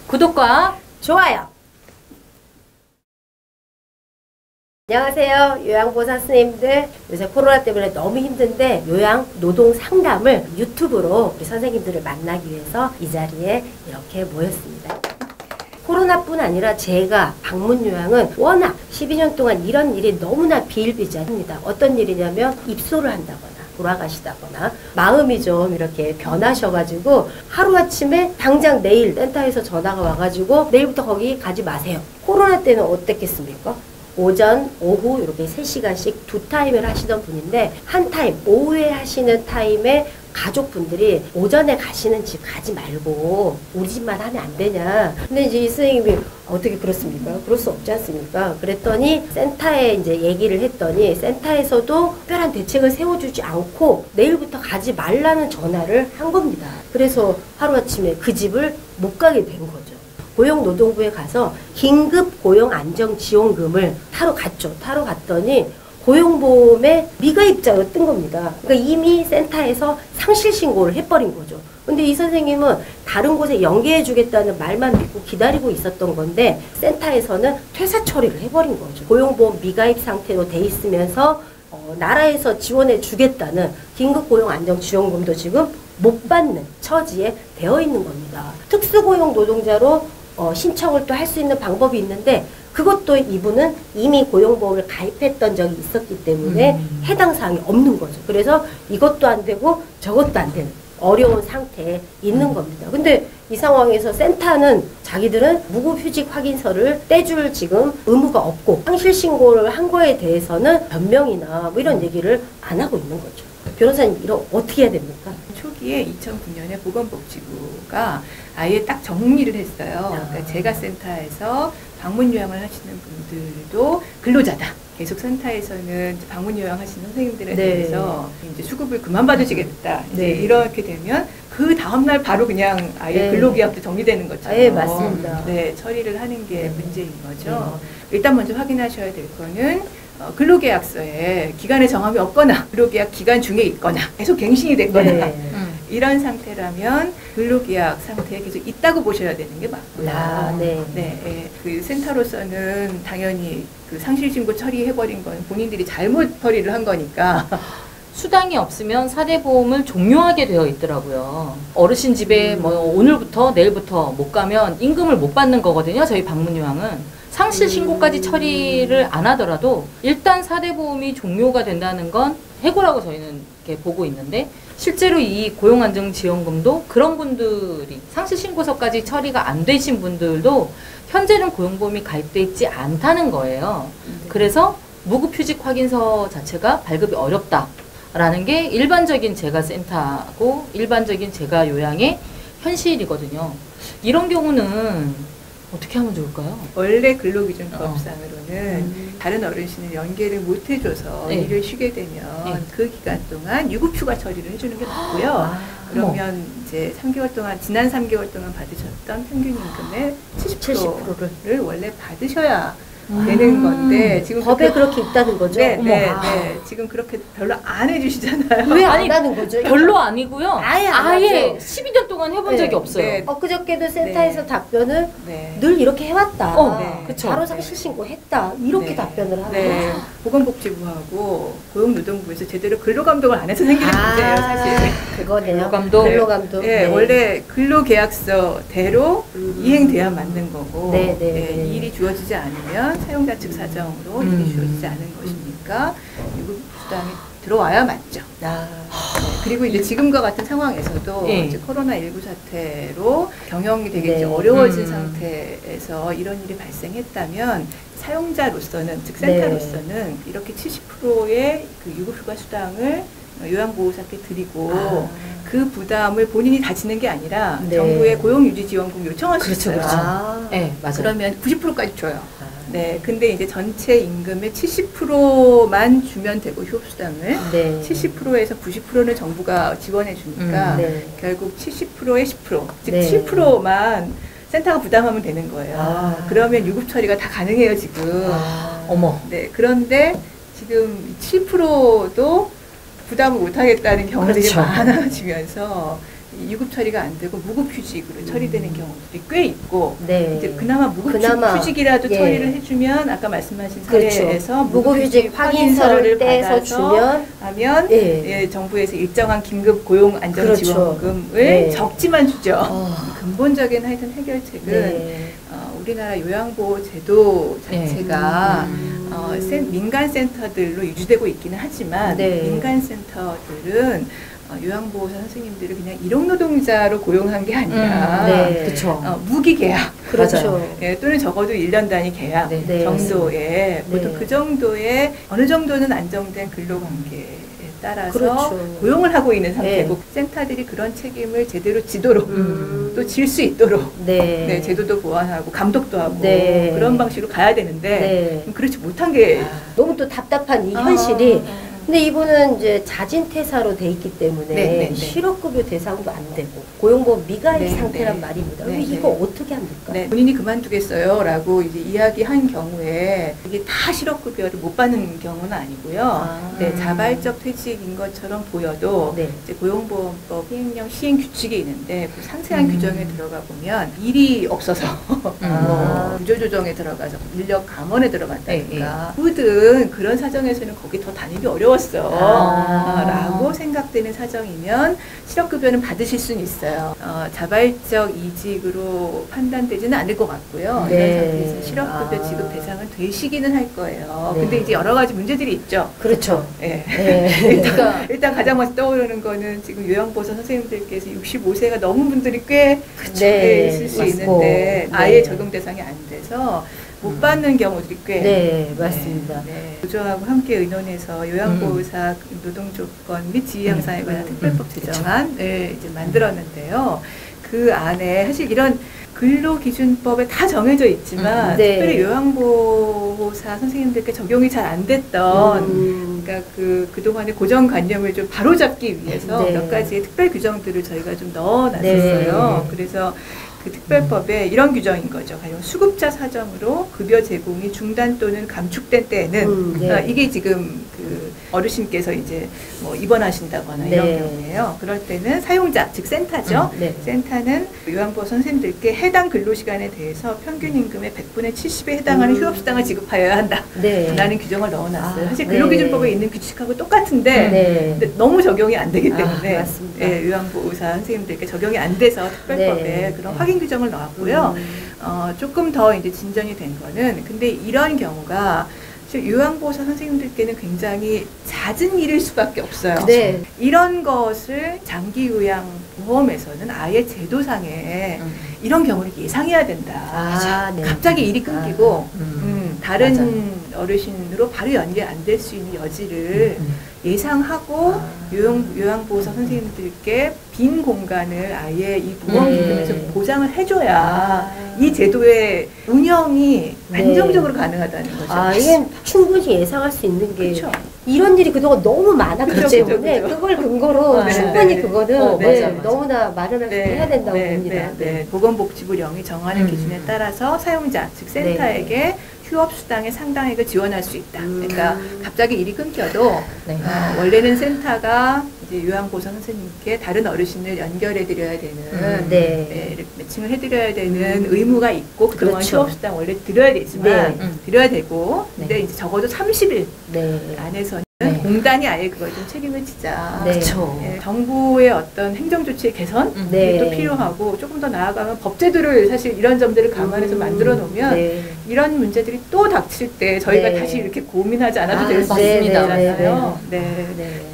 구독과 좋아요. 안녕하세요. 요양보호사 선생님들, 요새 코로나 때문에 너무 힘든데 요양 노동 상담을 유튜브로 우리 선생님들을 만나기 위해서 이 자리에 이렇게 모였습니다. 코로나뿐 아니라 제가 방문 요양은 워낙 12년 동안 이런 일이 너무나 비일비재합니다. 어떤 일이냐면 입소를 한다거나 돌아가시다거나 마음이 좀 이렇게 변하셔가지고 하루아침에 당장 내일 센터에서 전화가 와가지고 내일부터 거기 가지 마세요. 코로나 때는 어땠겠습니까? 오전, 오후 이렇게 3시간씩 두 타임을 하시던 분인데 한 타임, 오후에 하시는 타임에 가족분들이 오전에 가시는 집 가지 말고 우리 집만 하면 안 되냐. 근데 이제 이 선생님이 어떻게 그렇습니까? 그럴 수 없지 않습니까? 그랬더니 센터에 이제 얘기를 했더니 센터에서도 특별한 대책을 세워주지 않고 내일부터 가지 말라는 전화를 한 겁니다. 그래서 하루아침에 그 집을 못 가게 된 거죠. 고용노동부에 가서 긴급 고용안정지원금을 타러 갔죠. 타러 갔더니 고용보험에 미가입자로 뜬 겁니다. 그러니까 이미 센터에서 상실신고를 해버린 거죠. 근데 이 선생님은 다른 곳에 연계해주겠다는 말만 믿고 기다리고 있었던 건데 센터에서는 퇴사 처리를 해버린 거죠. 고용보험 미가입 상태로 돼 있으면서 나라에서 지원해 주겠다는 긴급고용안정지원금도 지금 못 받는 처지에 되어 있는 겁니다. 특수고용 노동자로 신청을 또 할 수 있는 방법이 있는데 그것도 이분은 이미 고용보험을 가입했던 적이 있었기 때문에 해당 사항이 없는 거죠. 그래서 이것도 안 되고 저것도 안 되는 어려운 상태에 있는 겁니다. 근데 이 상황에서 센터는 자기들은 무급휴직 확인서를 떼줄 지금 의무가 없고 상실신고를 한 거에 대해서는 변명이나 뭐 이런 얘기를 안 하고 있는 거죠. 변호사님, 이거 어떻게 해야 됩니까? 초기에 2009년에 보건복지부가 아예 딱 정리를 했어요. 그러니까 제가 센터에서 방문 요양을 하시는 분들도 근로자다. 계속 센터에서는 방문 요양하시는 선생님들에 대해서 이제 수급을 그만 받으시겠다. 이제 이렇게 되면 그 다음날 바로 그냥 아예 근로계약도 정리되는 것처럼 예, 맞습니다. 네, 처리를 하는 게 문제인 거죠. 일단 먼저 확인하셔야 될 거는 근로계약서에 기간의 정함이 없거나 근로계약 기간 중에 있거나 계속 갱신이 됐거나 이런 상태라면 근로계약 상태에 계속 있다고 보셔야 되는 게 맞고요. 그 센터로서는 당연히 그 상실신고 처리해버린 건 본인들이 잘못 처리를 한 거니까 수당이 없으면 사대보험을 종료하게 되어 있더라고요. 어르신 집에 뭐 오늘부터 내일부터 못 가면 임금을 못 받는 거거든요. 저희 방문요양은. 상실신고까지 처리를 안 하더라도 일단 사대보험이 종료가 된다는 건 해고라고 저희는 이렇게 보고 있는데 실제로 이 고용안정지원금도 그런 분들이 상실신고서까지 처리가 안 되신 분들도 현재는 고용보험이 가입돼 있지 않다는 거예요. 그래서 무급휴직 확인서 자체가 발급이 어렵다라는 게 일반적인 재가센터고 일반적인 재가요양의 현실이거든요. 이런 경우는 어떻게 하면 좋을까요? 원래 근로기준법상으로는 다른 어르신을 연계를 못 해줘서 일을 쉬게 되면 그 기간 동안 유급휴가 처리를 해주는 게 맞고요. 그러면 이제 3개월 동안, 지난 3개월 동안 받으셨던 평균 임금의 70%를 원래 받으셔야 되는 건데 지금 법에 그렇게 있다는 거죠? 지금 그렇게 별로 안 해주시잖아요. 왜 안 하는 거죠? 별로 아니고요. 아예 12년 동안 해본 적이 없어요. 엊그저께도 센터에서 답변을 늘 이렇게 해왔다. 그쵸. 바로 상실신고 했다. 이렇게 답변을 하고 보건복지부하고 고용노동부에서 제대로 근로감독을 안 해서 생기는 문제예요, 사실. 그거네요. 근로감독. 원래 근로계약서대로 이행돼야 맞는 거고 일이 주어지지 않으면 사용자 측 사정으로 일이 주어지지 않은 것이니까 유급수당이 들어와야 맞죠. 그리고 이제 지금과 같은 상황에서도 이제 코로나19 사태로 경영이 되게 이제 어려워진 상태에서 이런 일이 발생했다면 사용자로서는, 즉 센터로서는 이렇게 70%의 그 유급휴가 수당을 요양보호사께 드리고 그 부담을 본인이 다 지는 게 아니라 정부의 고용유지지원금 요청할 수 있어요. 맞아요. 그러면 90%까지 줘요. 근데 이제 전체 임금의 70%만 주면 되고 휴업수당을 70%에서 90%는 정부가 지원해 주니까 결국 70%의 10%, 즉 7%만 센터가 부담하면 되는 거예요. 그러면 유급 처리가 다 가능해요, 지금. 그런데 지금 7%도 부담을 못 하겠다는 경우들이 많아지면서 유급 처리가 안 되고 무급휴직으로 처리되는 경우들이 꽤 있고 네. 이제 그나마 무급휴직이라도 예. 처리를 해주면 아까 말씀하신 그렇죠. 사례에서 무급휴직 확인서를 떼서 주면 하면 예, 정부에서 일정한 긴급 고용 안정지원금을 네. 적지만 주죠. 근본적인 하여튼 해결책은 네. 우리나라 요양보호 제도 자체가 민간 센터들로 유지되고 있기는 하지만 네. 민간 센터들은 요양보호사 선생님들을 그냥 일용노동자로 고용한 게 아니라 네. 그렇죠. 무기계약 그렇죠. 예, 또는 적어도 1년 단위 계약 네. 정도의 보통 네. 그 정도의 어느 정도는 안정된 근로관계에 따라서 그렇죠. 고용을 하고 있는 상태고 센터들이 그런 책임을 제대로 지도록 또 질 수 있도록 네, 제도도 보완하고 감독도 하고 네. 그런 방식으로 가야 되는데 그렇지 못한 게 너무 또 답답한 이 현실이 근데 이분은 이제 자진퇴사로 돼 있기 때문에 실업급여 대상도 안 되고 고용보험 미가입 상태란 말입니다. 이거 어떻게 합니까? 본인이 그만두겠어요 라고 이제 이야기한 경우에 이게 다 실업급여를 못 받는 경우는 아니고요. 자발적 퇴직인 것처럼 보여도 이제 고용보험법 시행령 시행 규칙이 있는데 그 상세한 규정에 들어가 보면 일이 없어서 구조조정에 들어가서 인력 감원에 들어간다든가 누구든 그런 사정에서는 거기 더 다니기 어려워 라고 생각되는 사정이면 실업급여는 받으실 수는 있어요. 자발적 이직으로 판단되지는 않을 것 같고요. 이런 상태에서 실업급여 지급 대상은 되시기는 할 거예요. 근데 이제 여러 가지 문제들이 있죠. 그렇죠. 일단 가장 먼저 떠오르는 거는 지금 요양보호사 선생님들께서 65세가 넘은 분들이 꽤 있을 수 있는데 아예 적용 대상이 안 돼서 못 받는 경우들이 꽤 맞습니다. 노조하고 함께 의논해서 요양보호사 노동조건 및 지위 향상에 관한 특별법 제정안을 이제 만들었는데요. 그 안에 사실 이런 근로기준법에 다 정해져 있지만 특별히 요양보호사 선생님들께 적용이 잘 안 됐던 그러니까 그동안의 고정관념을 좀 바로잡기 위해서 몇 가지의 특별 규정들을 저희가 좀 넣어놨었어요. 그래서 그 특별법에 이런 규정인 거죠. 가령 수급자 사정으로 급여 제공이 중단 또는 감축된 때에는 이게 지금 그 어르신께서 이제 뭐 입원하신다거나 이런 경우에요. 그럴 때는 사용자, 즉 센터죠. 센터는 요양보호 선생님들께 해당 근로시간에 대해서 평균 임금의 100분의 70에 해당하는 휴업수당을 지급하여야 한다. 라는 규정을 넣어놨어요. 사실 근로기준법에 있는 규칙하고 똑같은데 근데 너무 적용이 안 되기 때문에 요양보호사 선생님들께 적용이 안 돼서 특별법에 그런 확인 규정을 넣었고요. 조금 더 이제 진전이 된 거는 근데 이런 경우가 요양보호사 선생님들께는 굉장히 잦은 일일 수밖에 없어요. 이런 것을 장기요양보험에서는 아예 제도상에 이런 경우를 예상해야 된다. 갑자기 일이 끊기고 다른 어르신으로 바로 연계 안 될 수 있는 여지를 예상하고 요양보호사 선생님들께 빈 공간을 아예 이 보험기금에서 보장을 해줘야 이 제도의 운영이 안정적으로 가능하다는 거죠. 이게 충분히 예상할 수 있는 게 이런 일이 그동안 너무 많았기 때문에 그걸 근거로 충분히 그거는 너무나 마련할 수 해야 된다고 봅니다. 보건복지부령이 정하는 기준에 따라서 사용자, 즉 센터에게 휴업수당의 상당액을 지원할 수 있다. 그러니까 갑자기 일이 끊겨도 원래는 센터가 이제 요양보호사 선생님께 다른 어르신을 연결해드려야 되는 매칭을 해드려야 되는 의무가 있고 그동안 휴업수당 원래 드려야 되지만 드려야 되고 근데 이제 적어도 30일 안에서는 공단이 아예 그걸 좀 책임을 지자. 정부의 어떤 행정조치의 개선도 필요하고 조금 더 나아가면 법제도를 사실 이런 점들을 감안해서 만들어 놓으면 이런 문제들이 또 닥칠 때 저희가 다시 이렇게 고민하지 않아도 될 수 있잖아요.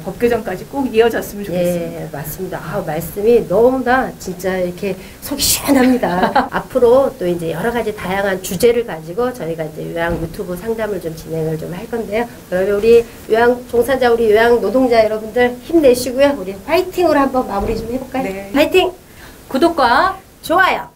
법 개정까지 꼭 이어졌으면 좋겠습니다. 맞습니다. 말씀이 너무나 진짜 이렇게 속이 시원합니다. 앞으로 또 이제 여러 가지 다양한 주제를 가지고 저희가 이제 요양 유튜브 상담을 좀 진행을 좀 할 건데요. 그러면 우리 요양 종사자, 우리 요양 노동자 여러분들 힘내시고요. 우리 화이팅으로 한번 마무리 좀 해볼까요? 화이팅! 구독과 좋아요!